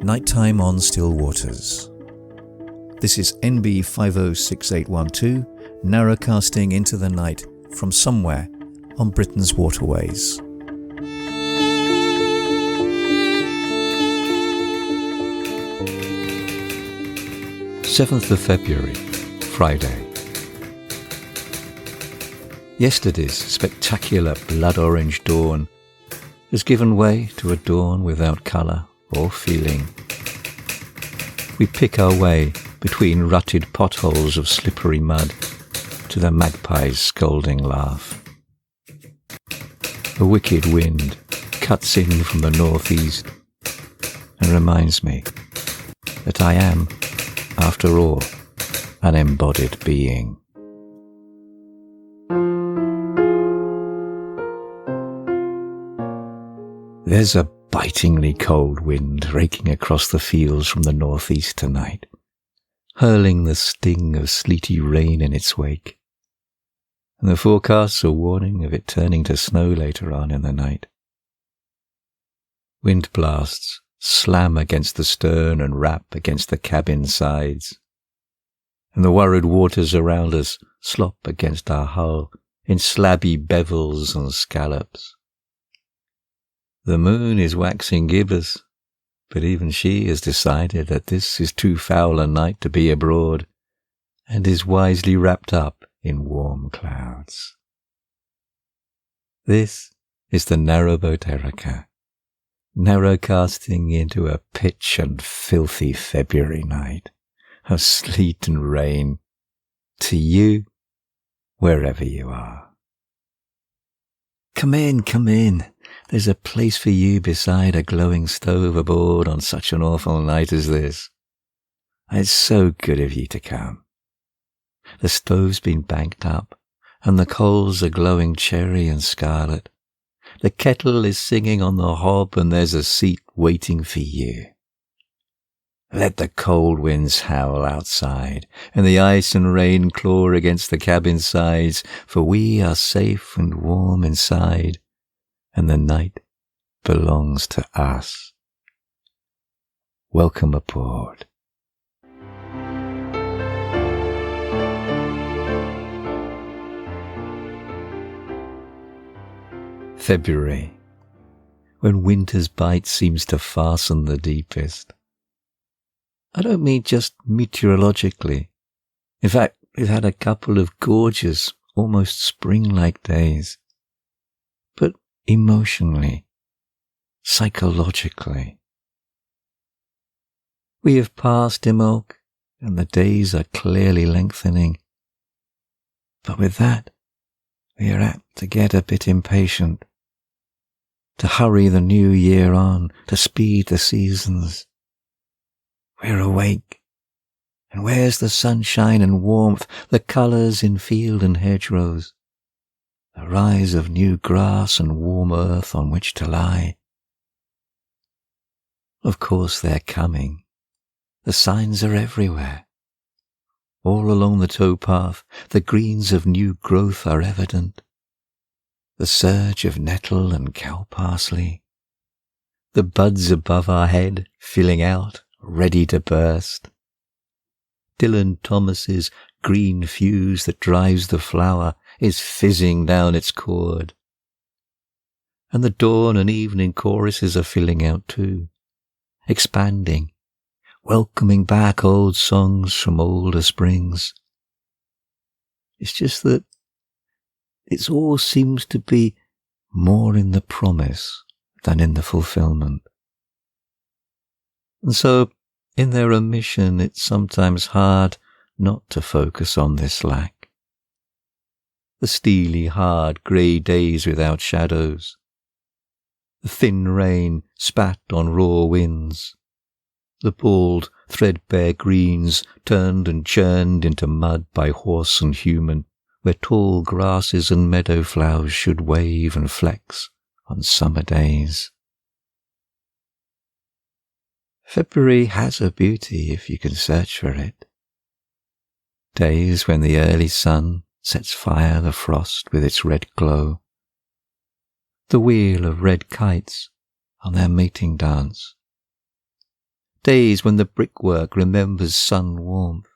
Nighttime on Still Waters. This is NB 506812, narrowcasting into the night from somewhere on Britain's waterways. 7th of February, Friday. Yesterday's spectacular blood-orange dawn has given way to a dawn without colour or feeling. We pick our way between rutted potholes of slippery mud to the Magpie's scalding laugh. A wicked wind cuts in from the northeast and reminds me that I am, after all, an embodied being. There's a bitingly cold wind raking across the fields from the northeast tonight, hurling the sting of sleety rain in its wake, and the forecasts are warning of it turning to snow later on in the night. Wind blasts slam against the stern and rap against the cabin sides, and the worried waters around us slop against our hull in slabby bevels and scallops. The moon is waxing gibbous, but even she has decided that this is too foul a night to be abroad, and is wisely wrapped up in warm clouds. This is the narrowboat Erica, narrowcasting into a pitch and filthy February night of sleet and rain, to you, wherever you are. Come in, come in. There's a place for you beside a glowing stove aboard on such an awful night as this. It's so good of you to come. The stove's been banked up, and the coals are glowing cherry and scarlet. The kettle is singing on the hob, and there's a seat waiting for you. Let the cold winds howl outside, and the ice and rain claw against the cabin sides, for we are safe and warm inside, and the night belongs to us. Welcome aboard. February, when winter's bite seems to fasten the deepest. I don't mean just meteorologically. In fact, we've had a couple of gorgeous, almost spring-like days. But emotionally, psychologically. We have passed Imbolc, and the days are clearly lengthening. But with that, we are apt to get a bit impatient, to hurry the new year on, to speed the seasons. We're awake, and where's the sunshine and warmth, the colours in field and hedgerows, the rise of new grass and warm earth on which to lie? Of course they're coming. The signs are everywhere. All along the towpath, the greens of new growth are evident. The surge of nettle and cow parsley. The buds above our head filling out, ready to burst. Dylan Thomas's green fuse that drives the flower is fizzing down its cord. And the dawn and evening choruses are filling out too, expanding, welcoming back old songs from older springs. It's just that it all seems to be more in the promise than in the fulfillment. And so, in their omission, it's sometimes hard not to focus on this lack. The steely, hard, grey days without shadows. The thin rain spat on raw winds. The bald, threadbare greens turned and churned into mud by horse and human, where tall grasses and meadow flowers should wave and flex on summer days. February has a beauty if you can search for it. Days when the early sun sets fire the frost with its red glow, the wheel of red kites on their mating dance, days when the brickwork remembers sun warmth.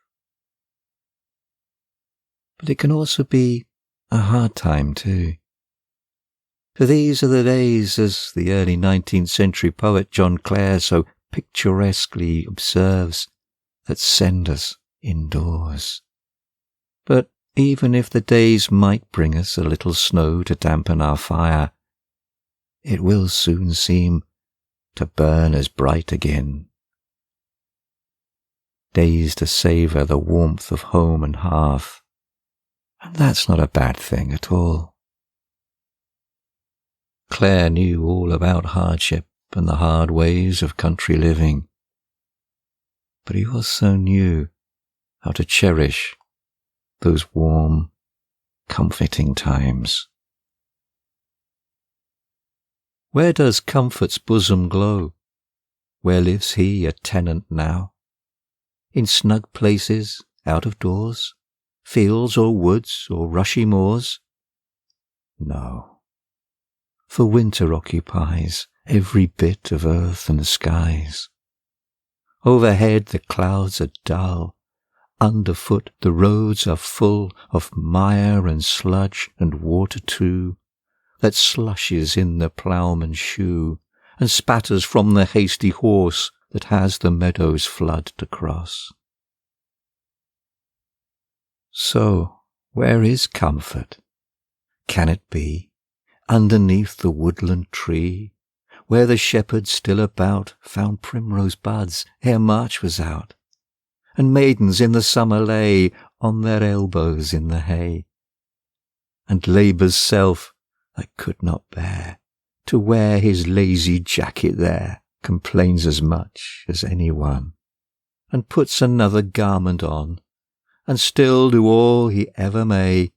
But it can also be a hard time too. For these are the days, as the early 19th century poet John Clare so picturesquely observes, that send us indoors. But even if the days might bring us a little snow to dampen our fire, it will soon seem to burn as bright again. Days to savour the warmth of home and hearth, and that's not a bad thing at all. Clare knew all about hardship and the hard ways of country living, but he also knew how to cherish those warm, comforting times. Where does comfort's bosom glow? Where lives he a tenant now? In snug places, out of doors, fields or woods or rushy moors? No, for winter occupies every bit of earth and skies. Overhead the clouds are dull, underfoot the roads are full of mire and sludge and water too, that slushes in the ploughman's shoe, and spatters from the hasty horse that has the meadow's flood to cross. So, where is comfort? Can it be underneath the woodland tree, where the shepherds still about found primrose buds ere March was out, and maidens in the summer lay on their elbows in the hay, and labour's self that could not bear to wear his lazy jacket there complains as much as any one, and puts another garment on, and still do all he ever may,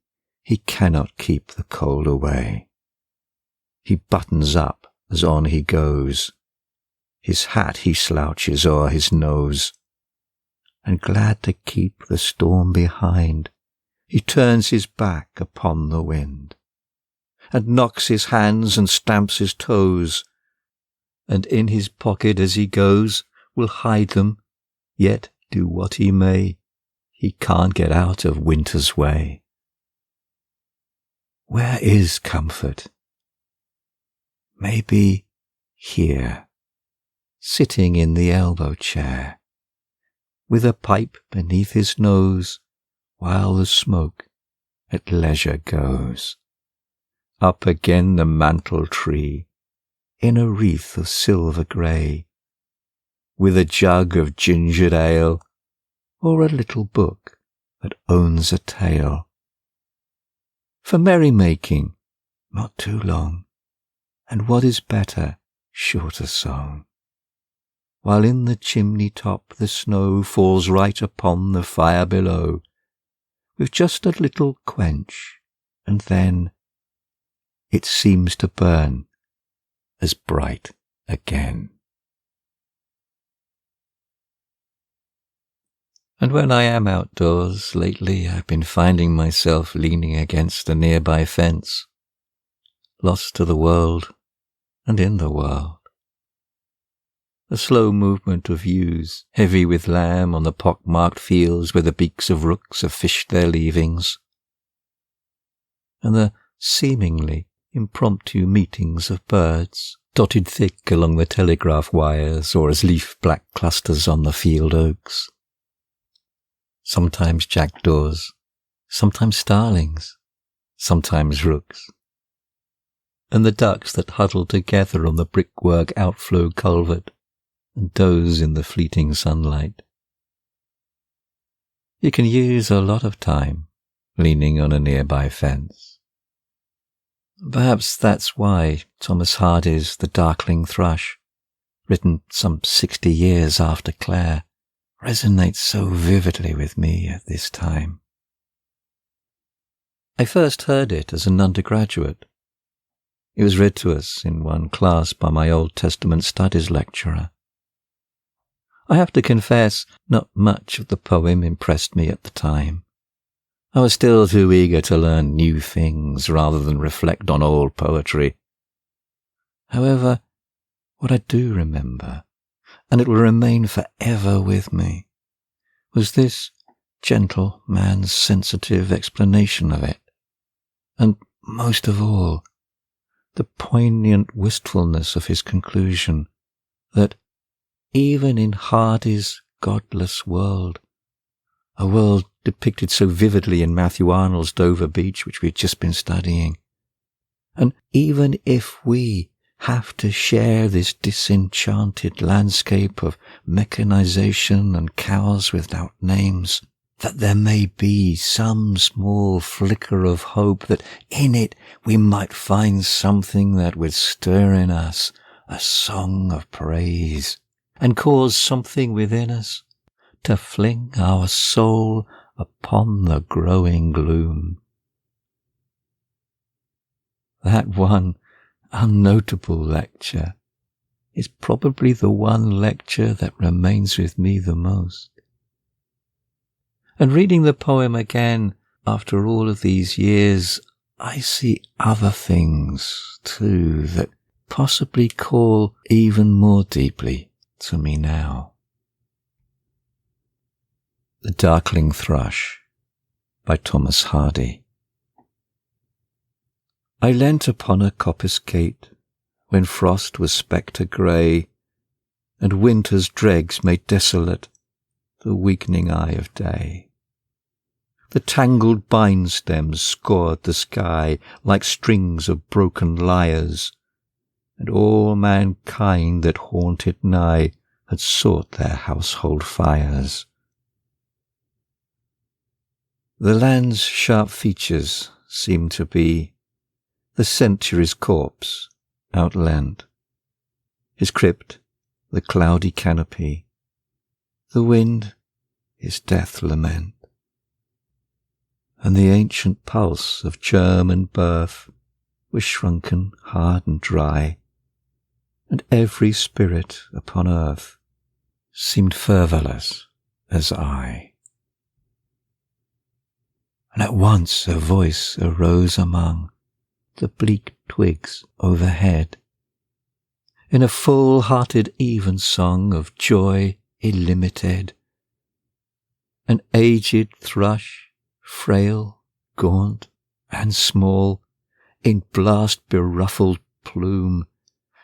he cannot keep the cold away. He buttons up as on he goes, his hat he slouches o'er his nose, and glad to keep the storm behind, he turns his back upon the wind, and knocks his hands and stamps his toes, and in his pocket as he goes will hide them, yet do what he may, he can't get out of winter's way. Where is comfort? Maybe here, sitting in the elbow chair, with a pipe beneath his nose, while the smoke at leisure goes. Up again the mantle tree, in a wreath of silver grey, with a jug of gingered ale, or a little book that owns a tale. For merry-making, not too long, and what is better, shorter song, while in the chimney-top the snow falls right upon the fire below, with just a little quench, and then it seems to burn as bright again. And when I am outdoors, lately I've been finding myself leaning against a nearby fence, lost to the world and in the world. A slow movement of ewes, heavy with lamb on the pock-marked fields where the beaks of rooks have fished their leavings, and the seemingly impromptu meetings of birds, dotted thick along the telegraph wires or as leaf-black clusters on the field oaks. Sometimes jackdaws, sometimes starlings, sometimes rooks, and the ducks that huddle together on the brickwork outflow culvert and doze in the fleeting sunlight. You can use a lot of time leaning on a nearby fence. Perhaps that's why Thomas Hardy's The Darkling Thrush, written some 60 years after Clare, resonates so vividly with me at this time. I first heard it as an undergraduate. It was read to us in one class by my Old Testament studies lecturer. I have to confess, not much of the poem impressed me at the time, I was still too eager to learn new things rather than reflect on old poetry. However, what I do remember, and it will remain forever with me, was this gentle man's sensitive explanation of it, and most of all, the poignant wistfulness of his conclusion that even in Hardy's godless world, a world depicted so vividly in Matthew Arnold's Dover Beach, which we've just been studying, and even if we have to share this disenchanted landscape of mechanization and cows without names, that there may be some small flicker of hope that in it we might find something that would stir in us a song of praise and cause something within us to fling our soul upon the growing gloom. That one unnotable lecture is probably the one lecture that remains with me the most. And reading the poem again after all of these years, I see other things too that possibly call even more deeply to me now. The Darkling Thrush by Thomas Hardy. I leant upon a coppice gate when frost was spectre grey, and winter's dregs made desolate the weakening eye of day. The tangled bine stems scored the sky like strings of broken lyres, and all mankind that haunted nigh had sought their household fires. The land's sharp features seemed to be the century's corpse outleant, his crypt the cloudy canopy, the wind his death lament, and the ancient pulse of germ and birth was shrunken, hard and dry, and every spirit upon earth seemed fervorless as I. And at once a voice arose among the bleak twigs overhead, in a full-hearted evensong of joy illimited. An aged thrush, frail, gaunt, and small, in blast-beruffled plume,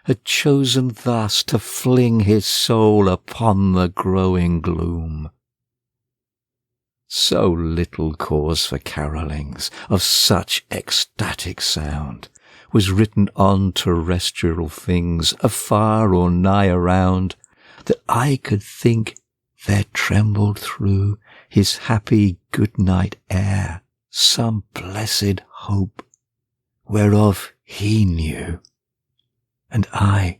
had chosen thus to fling his soul upon the growing gloom. So little cause for carolings of such ecstatic sound was written on terrestrial things afar or nigh around, that I could think there trembled through his happy good-night air some blessed hope, whereof he knew, and I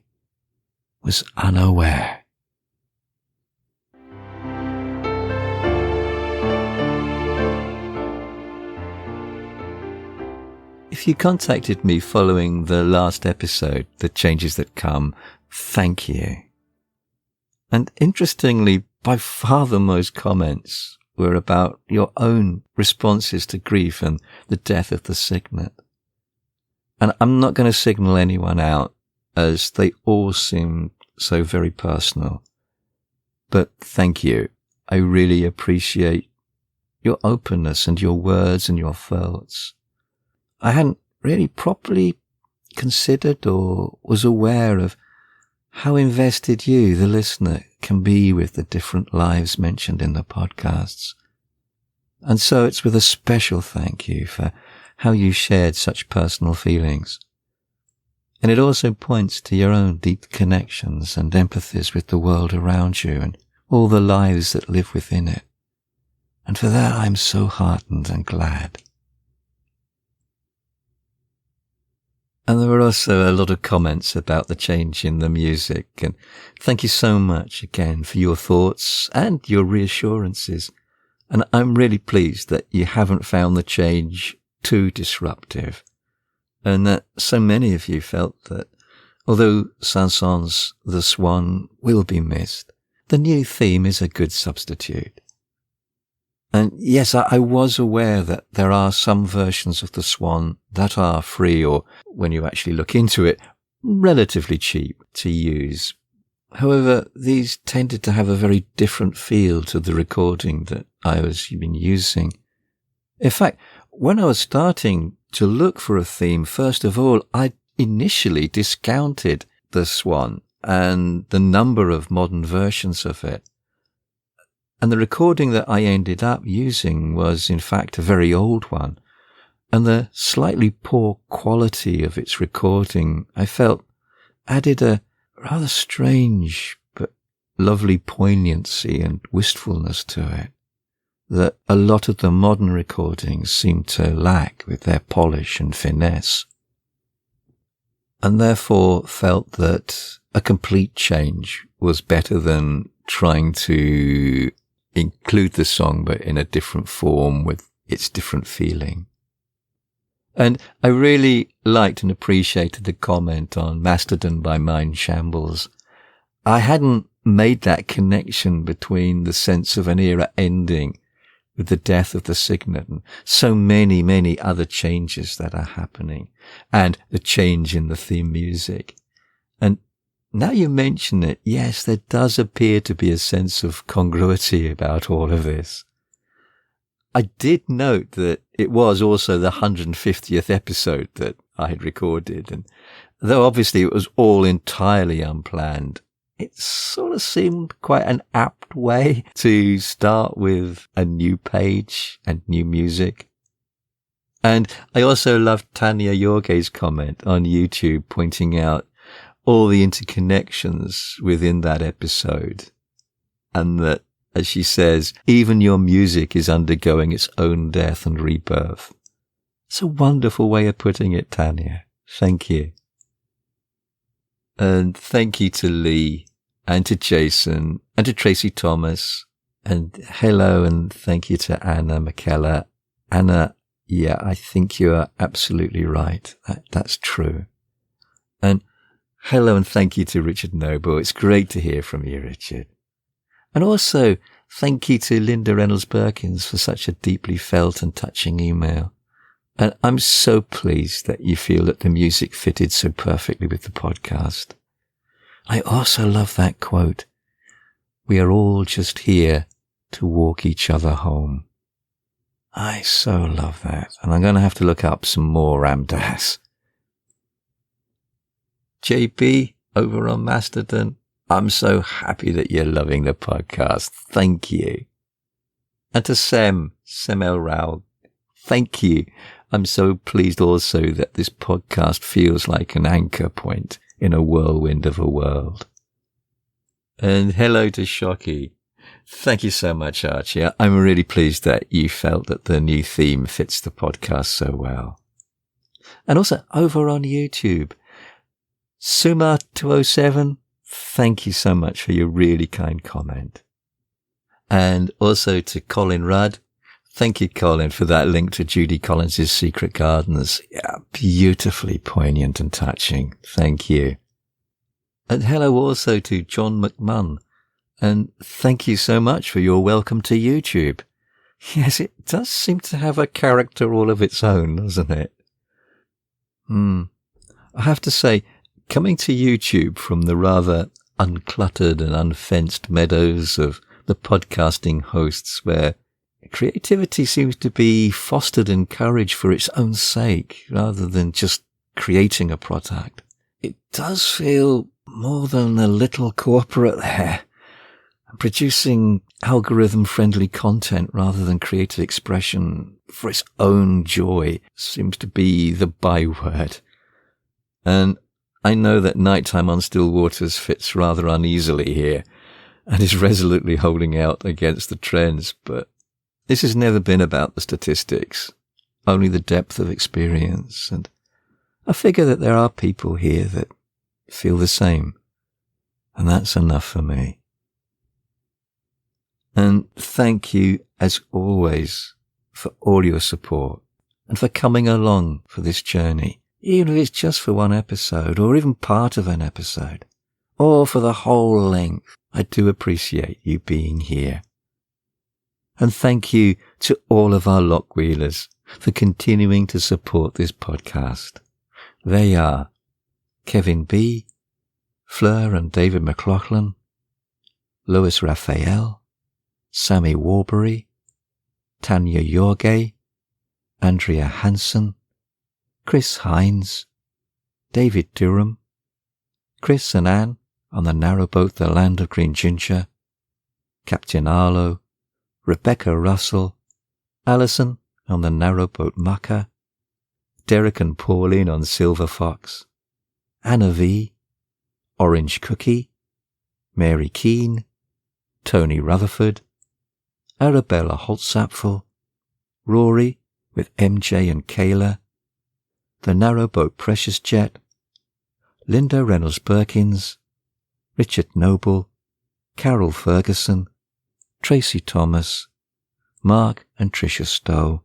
was unaware. If you contacted me following the last episode, The Changes That Come, thank you. And interestingly, by far the most comments were about your own responses to grief and the death of the cygnet. And I'm not going to signal anyone out, as they all seem so very personal. But thank you. I really appreciate your openness and your words and your thoughts. I hadn't really properly considered or was aware of how invested you, the listener, can be with the different lives mentioned in the podcasts. And so it's with a special thank you for how you shared such personal feelings. And it also points to your own deep connections and empathies with the world around you and all the lives that live within it. And for that I'm so heartened and glad. And there were also a lot of comments about the change in the music, and thank you so much again for your thoughts and your reassurances. And I'm really pleased that you haven't found the change too disruptive, and that so many of you felt that although Saint-Saëns' The Swan will be missed, the new theme is a good substitute. And yes, I was aware that there are some versions of the Swan that are free, or when you actually look into it, relatively cheap to use. However, these tended to have a very different feel to the recording that I was been using. In fact, when I was starting to look for a theme, first of all, I initially discounted the Swan and the number of modern versions of it. And the recording that I ended up using was, in fact, a very old one. And the slightly poor quality of its recording, I felt, added a rather strange but lovely poignancy and wistfulness to it that a lot of the modern recordings seem to lack with their polish and finesse. And therefore felt that a complete change was better than trying to include the song but in a different form with its different feeling. And I really liked and appreciated the comment on Mastodon by Mind Shambles. I hadn't made that connection between the sense of an era ending with the death of the Signet and so many, many other changes that are happening, and the change in the theme music. And now you mention it, yes, there does appear to be a sense of congruity about all of this. I did note that it was also the 150th episode that I had recorded, and though obviously it was all entirely unplanned, it sort of seemed quite an apt way to start with a new page and new music. And I also loved Tanya Yorge's comment on YouTube pointing out all the interconnections within that episode, and that, as she says, even your music is undergoing its own death and rebirth. It's a wonderful way of putting it, Tanya. Thank you. And thank you to Lee and to Jason and to Tracy Thomas. And hello and thank you to Anna McKellar. Anna, yeah, I think you are absolutely right. That's true. And hello and thank you to Richard Noble. It's great to hear from you, Richard. And also, thank you to Linda Reynolds-Perkins for such a deeply felt and touching email. And I'm so pleased that you feel that the music fitted so perfectly with the podcast. I also love that quote, "We are all just here to walk each other home." I so love that, and I'm going to have to look up some more Ram Dass. JP, over on Mastodon, I'm so happy that you're loving the podcast. Thank you. And to Sem El Rao, thank you. I'm so pleased also that this podcast feels like an anchor point in a whirlwind of a world. And hello to Shocky. Thank you so much, Archie. I'm really pleased that you felt that the new theme fits the podcast so well. And also over on YouTube, Suma207, thank you so much for your really kind comment. And also to Colin Rudd, thank you, Colin, for that link to Judy Collins' Secret Gardens. Yeah, beautifully poignant and touching. Thank you. And hello also to John McMunn. And thank you so much for your welcome to YouTube. Yes, it does seem to have a character all of its own, doesn't it? I have to say, coming to YouTube from the rather uncluttered and unfenced meadows of the podcasting hosts where creativity seems to be fostered and encouraged for its own sake rather than just creating a product, it does feel more than a little corporate there. Producing algorithm-friendly content rather than creative expression for its own joy seems to be the byword. And I know that Nighttime on Still Waters fits rather uneasily here and is resolutely holding out against the trends, but this has never been about the statistics, only the depth of experience, and I figure that there are people here that feel the same, and that's enough for me. And thank you, as always, for all your support and for coming along for this journey, even if it's just for one episode or even part of an episode, or for the whole length. I do appreciate you being here. And thank you to all of our Lockwheelers for continuing to support this podcast. They are Kevin B., Fleur and David McLaughlin, Louis Raphael, Sammy Warbury, Tanya Yorgay, Andrea Hansen, Chris Hines, David Durham, Chris and Anne on the narrowboat The Land of Green Ginger, Captain Arlo, Rebecca Russell, Alison on the narrowboat Mucker, Derek and Pauline on Silver Fox, Anna V, Orange Cookie, Mary Keane, Tony Rutherford, Arabella Holtzapfel, Rory with MJ and Kayla, the narrowboat Precious Jet, Linda Reynolds Perkins, Richard Noble, Carol Ferguson, Tracy Thomas, Mark and Tricia Stowe,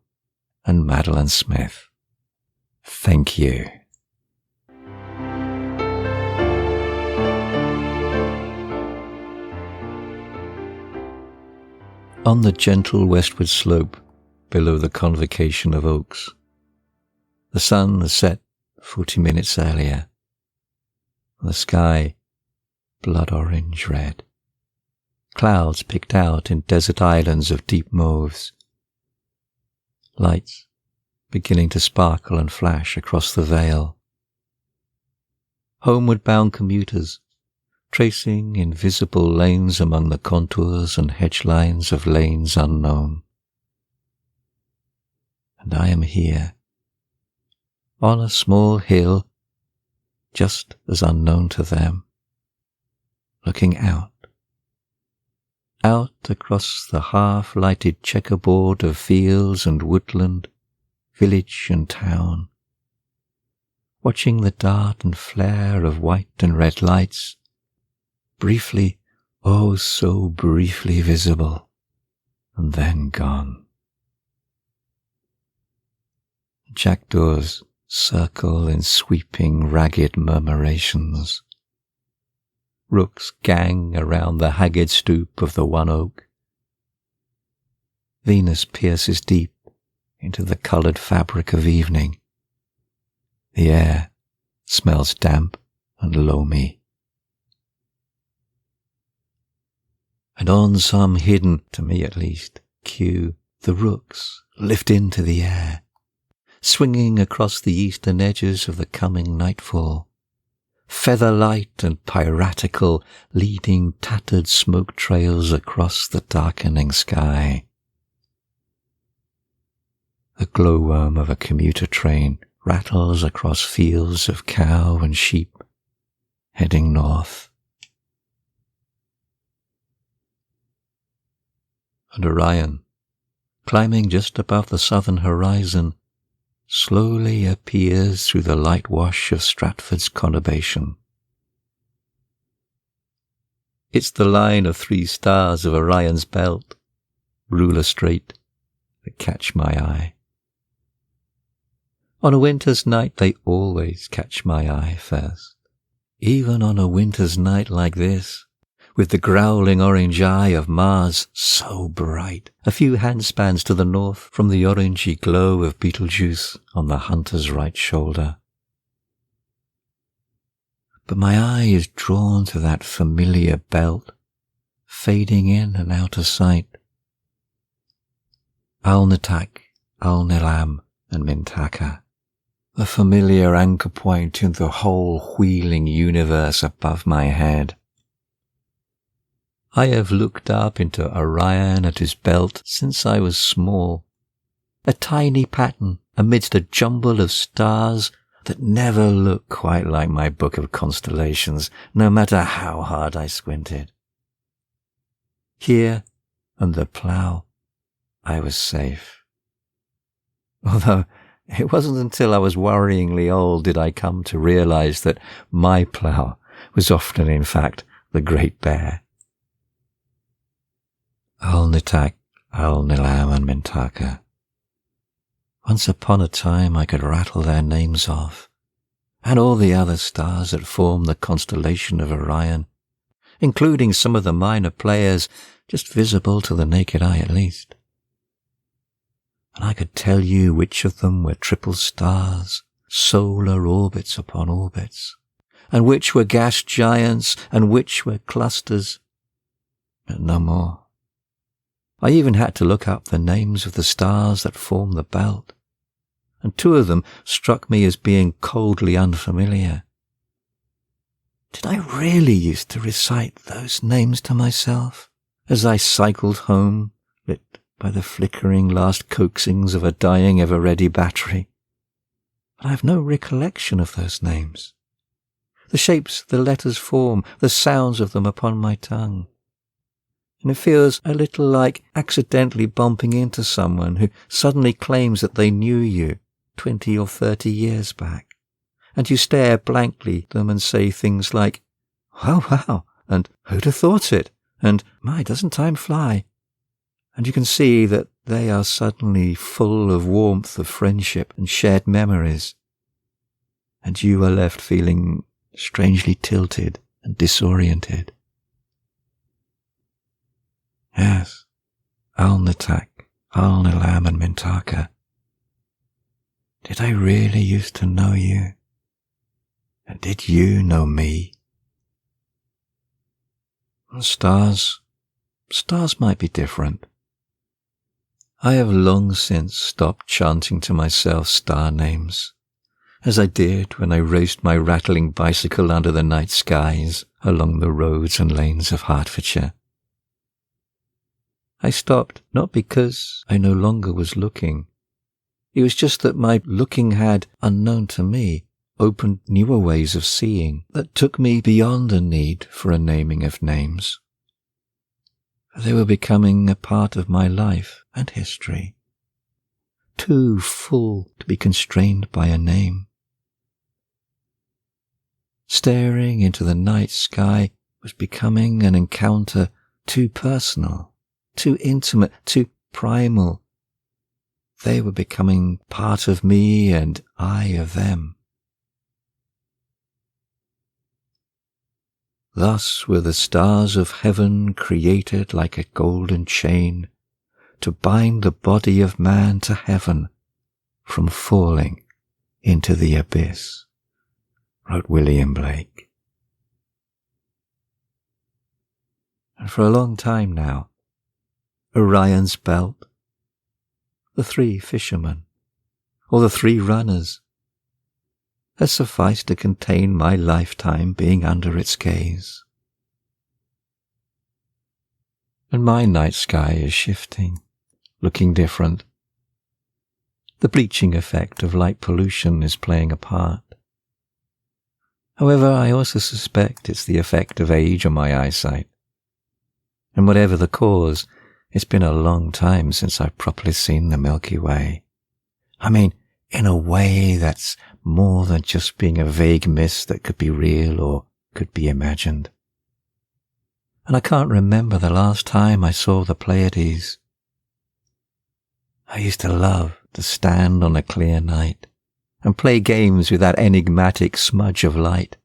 and Madeline Smith. Thank you. On the gentle westward slope below the convocation of oaks, the sun has set 40 minutes earlier, the sky blood orange red, clouds picked out in desert islands of deep mauves, lights beginning to sparkle and flash across the vale. Homeward bound commuters tracing invisible lanes among the contours and hedge lines of lanes unknown. And I am here, on a small hill, just as unknown to them, looking out across the half-lighted checkerboard of fields and woodland, village and town, watching the dart and flare of white and red lights, briefly, oh so briefly visible, and then gone. Jackdaws circle in sweeping, ragged murmurations. Rooks gang around the haggard stoop of the one oak. Venus pierces deep into the coloured fabric of evening. The air smells damp and loamy. And on some hidden, to me at least, cue, the rooks lift into the air, swinging across the eastern edges of the coming nightfall, feather-light and piratical, leading tattered smoke trails across the darkening sky. The glowworm of a commuter train rattles across fields of cow and sheep, heading north. And Orion, climbing just above the southern horizon, slowly appears through the light wash of Stratford's conurbation. It's the line of 3 stars of Orion's belt, ruler straight, that catch my eye. On a winter's night they always catch my eye first. Even on a winter's night like this, with the growling orange eye of Mars so bright, a few handspans to the north from the orangey glow of Betelgeuse on the hunter's right shoulder. But my eye is drawn to that familiar belt, fading in and out of sight. Alnitak, Alnilam, and Mintaka, the familiar anchor point in the whole wheeling universe above my head. I have looked up into Orion at his belt since I was small, a tiny pattern amidst a jumble of stars that never looked quite like my book of constellations, no matter how hard I squinted. Here, under the plough, I was safe. Although it wasn't until I was worryingly old did I come to realize that my plough was often, in fact, the Great Bear. Alnitak, Alnilam, and Mintaka. Once upon a time I could rattle their names off, and all the other stars that form the constellation of Orion, including some of the minor players just visible to the naked eye at least. and I could tell you which of them were triple stars, solar orbits upon orbits, and which were gas giants, and which were clusters, but no more. I even had to look up the names of the stars that form the belt, and 2 of them struck me as being coldly unfamiliar. Did I really used to recite those names to myself as I cycled home, lit by the flickering last coaxings of a dying ever-ready battery? But I have no recollection of those names, the shapes the letters form, the sounds of them upon my tongue. And it feels a little like accidentally bumping into someone who suddenly claims that they knew you 20 or 30 years back, and you stare blankly at them and say things like, "Wow, wow," and "Who'd have thought it?" and "My, doesn't time fly?" And you can see that they are suddenly full of warmth of friendship and shared memories, and you are left feeling strangely tilted and disoriented. Yes, Alnatak, Alnilam and Mintaka. Did I really used to know you? And did you know me? And stars might be different. I have long since stopped chanting to myself star names, as I did when I raced my rattling bicycle under the night skies along the roads and lanes of Hertfordshire. I stopped not because I no longer was looking. It was just that my looking had, unknown to me, opened newer ways of seeing that took me beyond a need for a naming of names. They were becoming a part of my life and history, too full to be constrained by a name. Staring into the night sky was becoming an encounter too personal, too intimate, too primal. They were becoming part of me and I of them. Thus were the stars of heaven created like a golden chain to bind the body of man to heaven from falling into the abyss, wrote William Blake. And for a long time now, Orion's belt, the 3 fishermen, or the 3 runners, has sufficed to contain my lifetime being under its gaze. And my night sky is shifting, looking different. The bleaching effect of light pollution is playing a part. However, I also suspect it's the effect of age on my eyesight. And whatever the cause, it's been a long time since I've properly seen the Milky Way. I mean, in a way that's more than just being a vague mist that could be real or could be imagined. And I can't remember the last time I saw the Pleiades. I used to love to stand on a clear night and play games with that enigmatic smudge of light,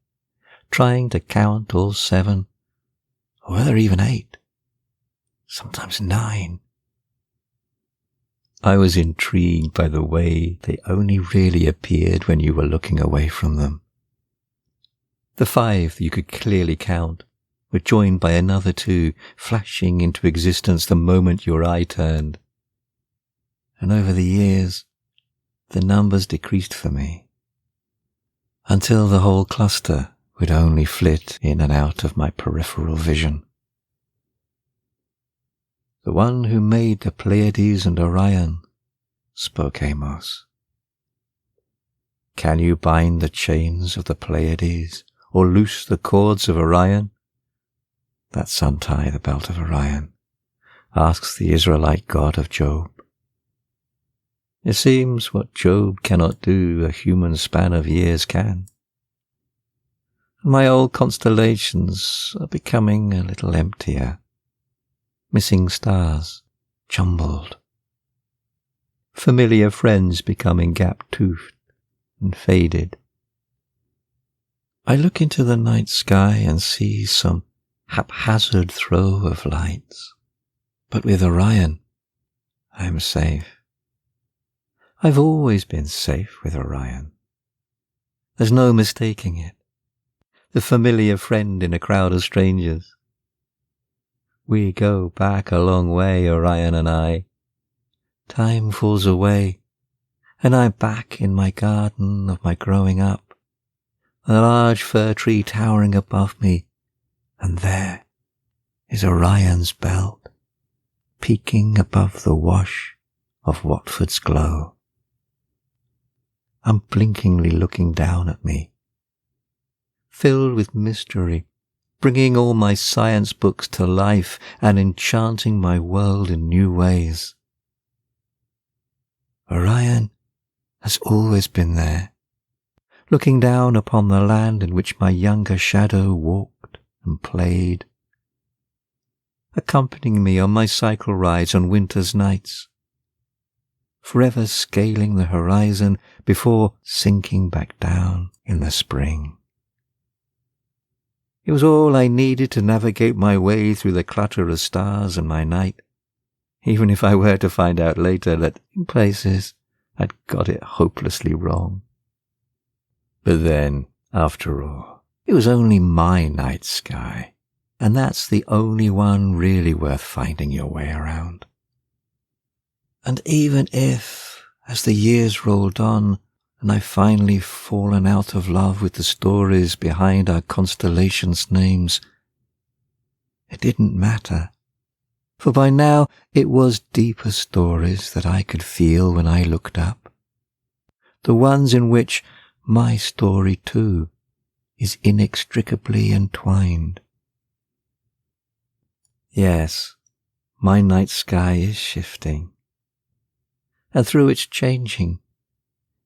trying to count all 7, or whether even 8, sometimes 9. I was intrigued by the way they only really appeared when you were looking away from them. The 5 that you could clearly count were joined by another 2 flashing into existence the moment your eye turned. And over the years, the numbers decreased for me, until the whole cluster would only flit in and out of my peripheral vision. The one who made the Pleiades and Orion, spoke Amos. Can you bind the chains of the Pleiades, or loose the cords of Orion? That's untie the belt of Orion, asks the Israelite God of Job. It seems what Job cannot do, a human span of years can. My old constellations are becoming a little emptier. Missing stars, jumbled. Familiar friends becoming gap-toothed and faded. I look into the night sky and see some haphazard throw of lights. But with Orion, I am safe. I've always been safe with Orion. There's no mistaking it. The familiar friend in a crowd of strangers. We go back a long way, Orion and I. Time falls away, and I'm back in my garden of my growing up, a large fir tree towering above me, and there is Orion's belt, peeking above the wash of Watford's glow, unblinkingly looking down at me, filled with mystery, bringing all my science books to life and enchanting my world in new ways. Orion has always been there, looking down upon the land in which my younger shadow walked and played, accompanying me on my cycle rides on winter's nights, forever scaling the horizon before sinking back down in the spring. It was all I needed to navigate my way through the clutter of stars and my night, even if I were to find out later that, in places, I'd got it hopelessly wrong. But then, after all, it was only my night sky, and that's the only one really worth finding your way around. And even if, as the years rolled on, and I've finally fallen out of love with the stories behind our constellations' names, it didn't matter, for by now it was deeper stories that I could feel when I looked up, the ones in which my story too is inextricably entwined. Yes, my night sky is shifting, and through its changing,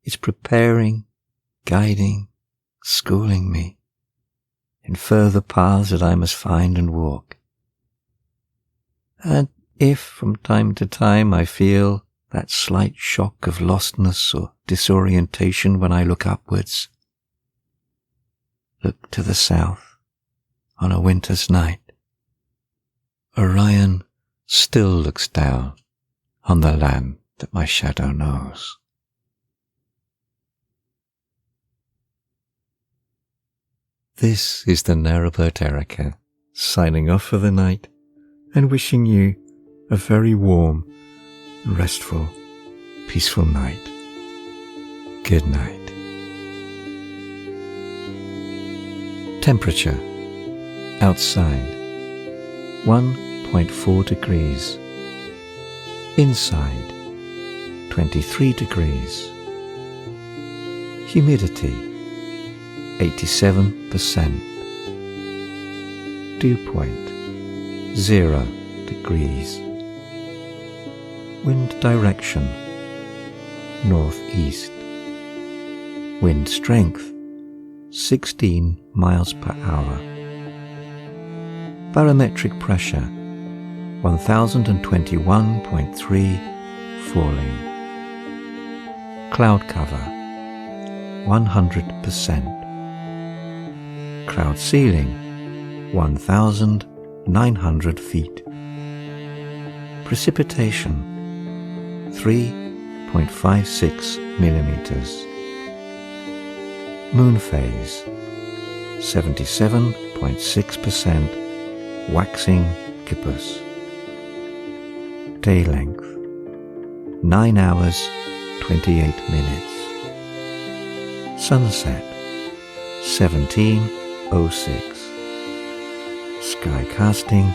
it's preparing, guiding, schooling me in further paths that I must find and walk. And if from time to time I feel that slight shock of lostness or disorientation when I look upwards, look to the south on a winter's night. Orion still looks down on the land that my shadow knows. This is the Narrowboat Erica, signing off for the night and wishing you a very warm, restful, peaceful night. Good night. Temperature outside 1.4 degrees, inside 23 degrees, humidity 87%, dew point 0 degrees, wind direction northeast, wind strength 16 miles per hour, barometric pressure 1021.3 falling, cloud cover 100%, cloud ceiling 1,900 feet, precipitation 3.56 millimeters, moon phase 77.6% waxing gibbous, day length 9 hours 28 minutes, sunset 17:06, sky casting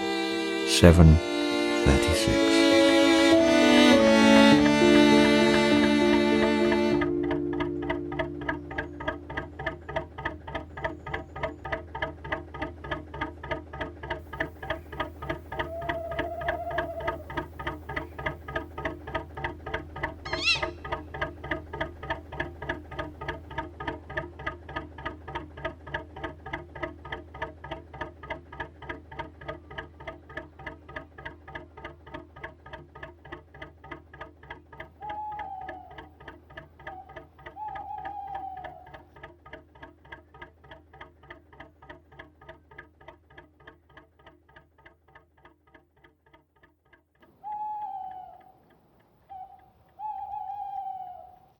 7:36.